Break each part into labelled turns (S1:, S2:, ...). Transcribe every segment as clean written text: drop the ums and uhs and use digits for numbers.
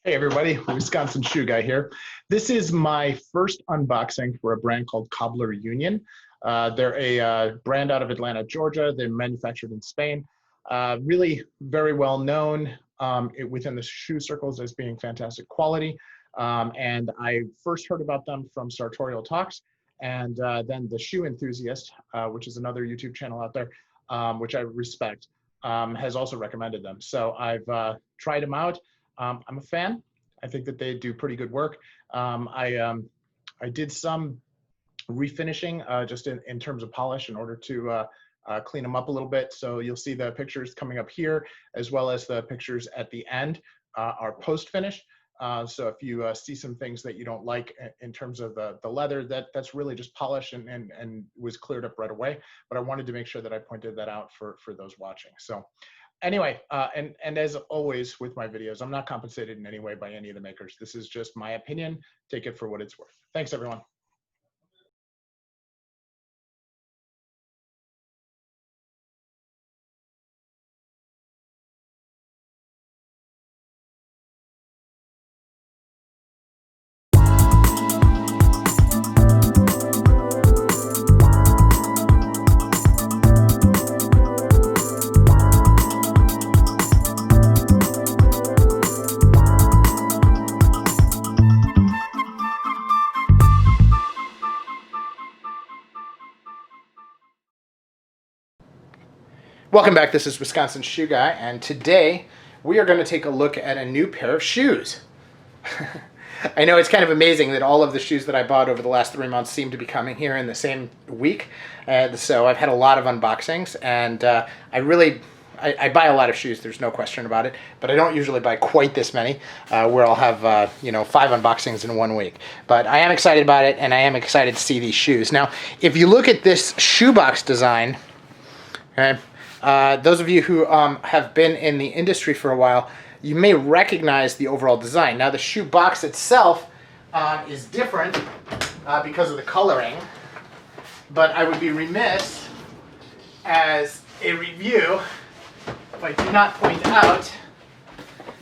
S1: Hey everybody, Wisconsin Shoe Guy here. This is my first unboxing for a brand called Cobbler Union. They're a brand out of Atlanta, Georgia. They're manufactured in Spain. Really very well known within the shoe circles as being fantastic quality. And I first heard about them from Sartorial Talks, and then the Shoe Enthusiast, which is another YouTube channel out there, which I respect, has also recommended them. So I've tried them out. I'm a fan. I think that they do pretty good work. I did some refinishing just in terms of polish in order to clean them up a little bit. So you'll see the pictures coming up here, as well as the pictures at the end are post-finish. So if you see some things that you don't like in terms of the leather, that's really just polish and was cleared up right away. But I wanted to make sure that I pointed that out for those watching. So anyway, and as always with my videos, I'm not compensated in any way by any of the makers. This is just my opinion. Take it for what it's worth. Thanks, everyone. Welcome back. This is Wisconsin Shoe Guy, and today we are going to take a look at a new pair of shoes. I know it's kind of amazing that all of the shoes that I bought over the last 3 months seem to be coming here in the same week. So I've had a lot of unboxings, and I buy a lot of shoes, there's no question about it, but I don't usually buy quite this many, where I'll have 5 unboxings in 1 week. But I am excited about it, and I am excited to see these shoes. Now, if you look at this Shoebox Design, okay, those of you who have been in the industry for a while, you may recognize the overall design. Now the shoe box itself is different because of the coloring, but I would be remiss as a review if I do not point out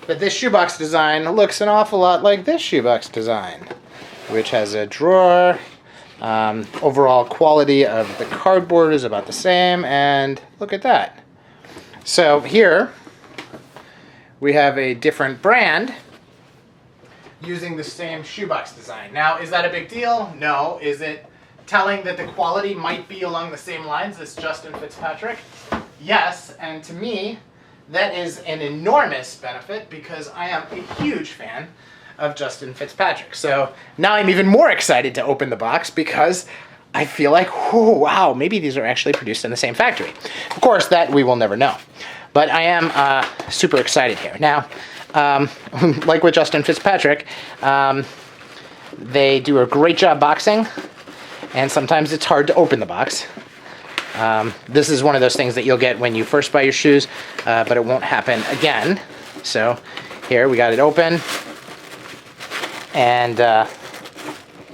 S1: that this shoebox design looks an awful lot like this shoebox design, which has a drawer. Overall quality of the cardboard is about the same, and look at that. So here we have a different brand using the same shoebox design. Now, is that a big deal? No. Is it telling that the quality might be along the same lines as Justin Fitzpatrick? Yes, and to me that is an enormous benefit because I am a huge fan of Justin Fitzpatrick. So now I'm even more excited to open the box because I feel like, oh, wow, maybe these are actually produced in the same factory. Of course, that we will never know. But I am super excited here. Now, like with Justin Fitzpatrick, they do a great job boxing, and sometimes it's hard to open the box. This is one of those things that you'll get when you first buy your shoes, but it won't happen again. So here, we got it open. And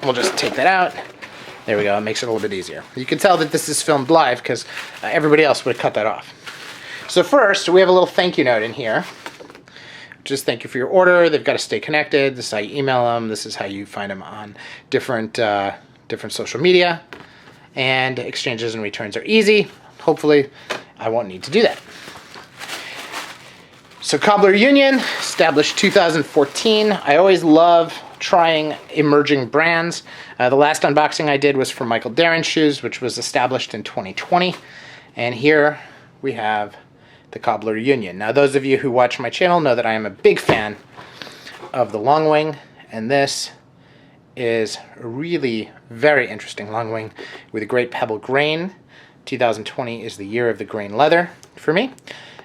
S1: we'll just take that out. There we go. It makes it a little bit easier. You can tell that this is filmed live because everybody else would cut that off. So first, we have a little thank you note in here. Just thank you for your order. They've got to stay connected. This is how you email them. This is how you find them on different social media. And exchanges and returns are easy. Hopefully, I won't need to do that. So Cobbler Union, established 2014. I always love trying emerging brands. The last unboxing I did was for Michael Darren's shoes, which was established in 2020. And here we have the Cobbler Union. Now, those of you who watch my channel know that I am a big fan of the long wing, and this is a really very interesting long wing with a great pebble grain. 2020 is the year of the grain leather for me.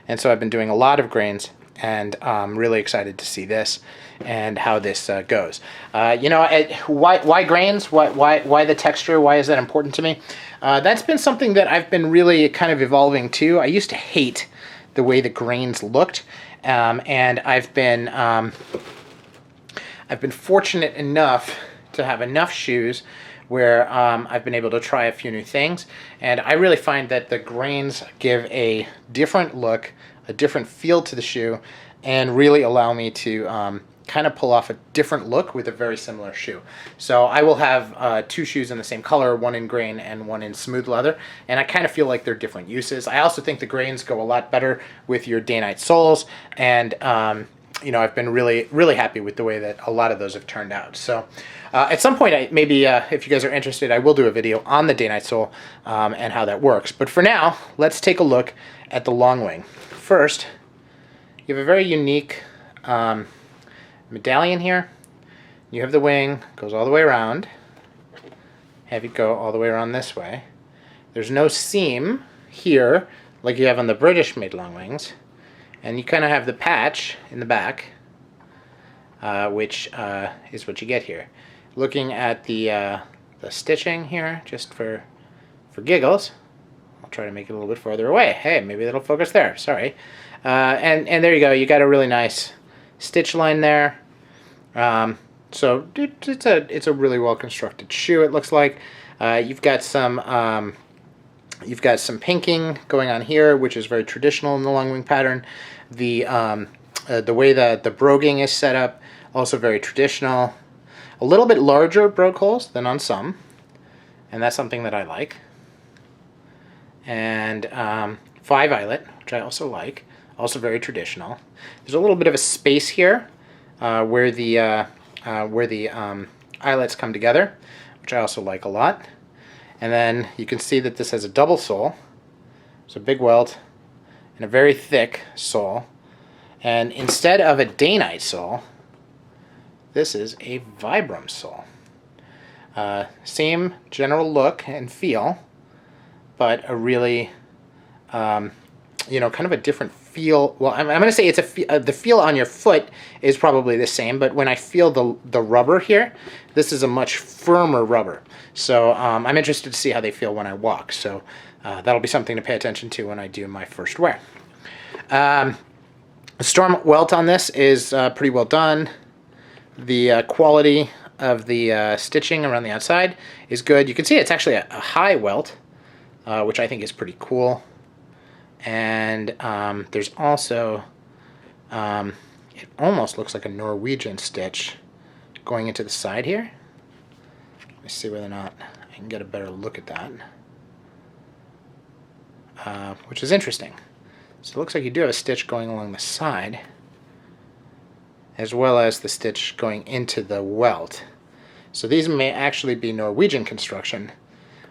S1: And so I've been doing a lot of grains, and I'm really excited to see this and how this goes. Why grains? Why the texture? Why is that important to me? That's been something that I've been really kind of evolving too. I used to hate the way the grains looked, and I've been fortunate enough to have enough shoes where I've been able to try a few new things, and I really find that the grains give a different look, a different feel to the shoe, and really allow me to kind of pull off a different look with a very similar shoe. So I will have 2 shoes in the same color, one in grain and one in smooth leather, and I kind of feel like they're different uses. I also think the grains go a lot better with your day-night soles, and you know, I've been really happy with the way that a lot of those have turned out. So at some point, maybe if you guys are interested, I will do a video on the day-night sole and how that works. But for now, let's take a look at the long wing. First, you have a very unique medallion here. You have the wing, goes all the way around. Have it go all the way around this way. There's no seam here like you have on the British-made long wings. And you kind of have the patch in the back, which is what you get here. Looking at the stitching here, just for giggles, I'll try to make it a little bit farther away. Hey, maybe that'll focus there. Sorry. And there you go. You got a really nice stitch line there. So it's a really well constructed shoe. It looks like you've got some pinking going on here, which is very traditional in the long wing pattern. The way that the broguing is set up, also very traditional. A little bit larger brogue holes than on some, and that's something that I like. And 5 eyelet, which I also like, also very traditional. There's a little bit of a space here where the eyelets come together, which I also like a lot. And then you can see that this has a double sole. It's a big welt and a very thick sole. And instead of a day-night sole, this is a Vibram sole. Same general look and feel, but a really, you know, kind of a different feel. Well, I'm going to say it's the feel on your foot is probably the same, but when I feel the rubber here, this is a much firmer rubber. So I'm interested to see how they feel when I walk. So that'll be something to pay attention to when I do my first wear. The storm welt on this is pretty well done. The quality of the stitching around the outside is good. You can see it's actually a high welt, which I think is pretty cool. And there's also, it almost looks like a Norwegian stitch going into the side here. Let me see whether or not I can get a better look at that, which is interesting. So it looks like you do have a stitch going along the side, as well as the stitch going into the welt. So these may actually be Norwegian construction,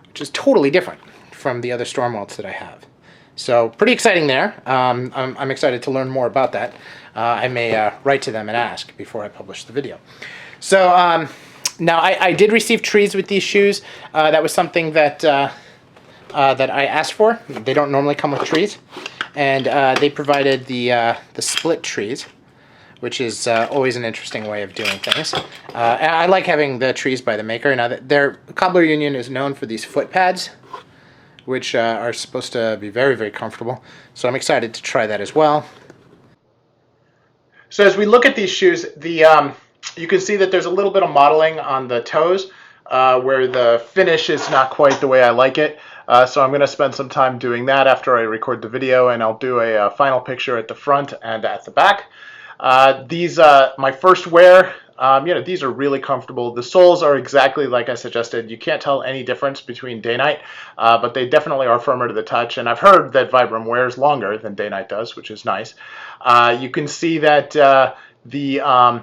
S1: which is totally different from the other storm welts that I have. So pretty exciting there. I'm excited to learn more about that. I may write to them and ask before I publish the video. So now I did receive trees with these shoes. That was something that that I asked for. They don't normally come with trees, and they provided the split trees, which is always an interesting way of doing things. And I like having the trees by the maker. Now, their Cobbler Union is known for these foot pads, which are supposed to be very comfortable. So I'm excited to try that as well. So as we look at these shoes, you can see that there's a little bit of modeling on the toes where the finish is not quite the way I like it. So I'm going to spend some time doing that after I record the video, and I'll do a final picture at the front and at the back. These, my first wear, you know, these are really comfortable. The soles are exactly like I suggested. You can't tell any difference between day-night, but they definitely are firmer to the touch. And I've heard that Vibram wears longer than day-night does, which is nice. You can see that the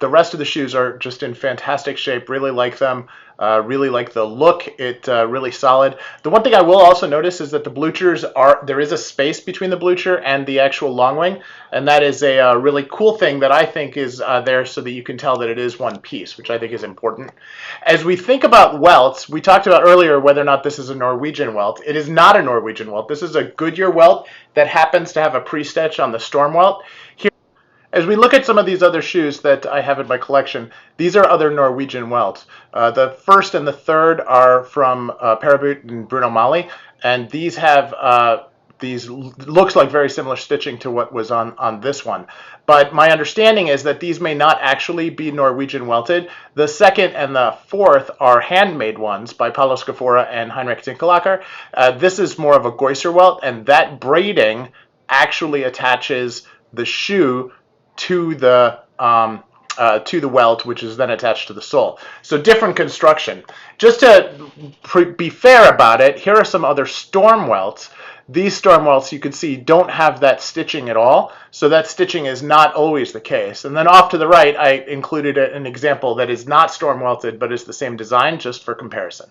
S1: rest of the shoes are just in fantastic shape. Really like them. Really like the look. It really solid. The one thing I will also notice is that the bluchers there is a space between the blucher and the actual long wing, and that is a really cool thing that I think is there so that you can tell that it is one piece, which I think is important. As we think about welts, we talked about earlier whether or not this is a Norwegian welt. It is not a Norwegian welt. This is a Goodyear welt that happens to have a pre-stitch on the storm welt. Here, as we look at some of these other shoes that I have in my collection, these are other Norwegian welts. The first and the third are from Paraboot and Bruno Magli, and these have looks like very similar stitching to what was on this one. But my understanding is that these may not actually be Norwegian welted. The second and the fourth are handmade ones by Paolo Scafora and Heinrich Zinkelacker. This is more of a Geusser welt, and that braiding actually attaches the shoe to the to the welt, which is then attached to the sole. So different construction. Just to be fair about it, here are some other storm welts. These storm welts, you can see, don't have that stitching at all. So that stitching is not always the case. And then off to the right, I included an example that is not storm welted, but is the same design, just for comparison.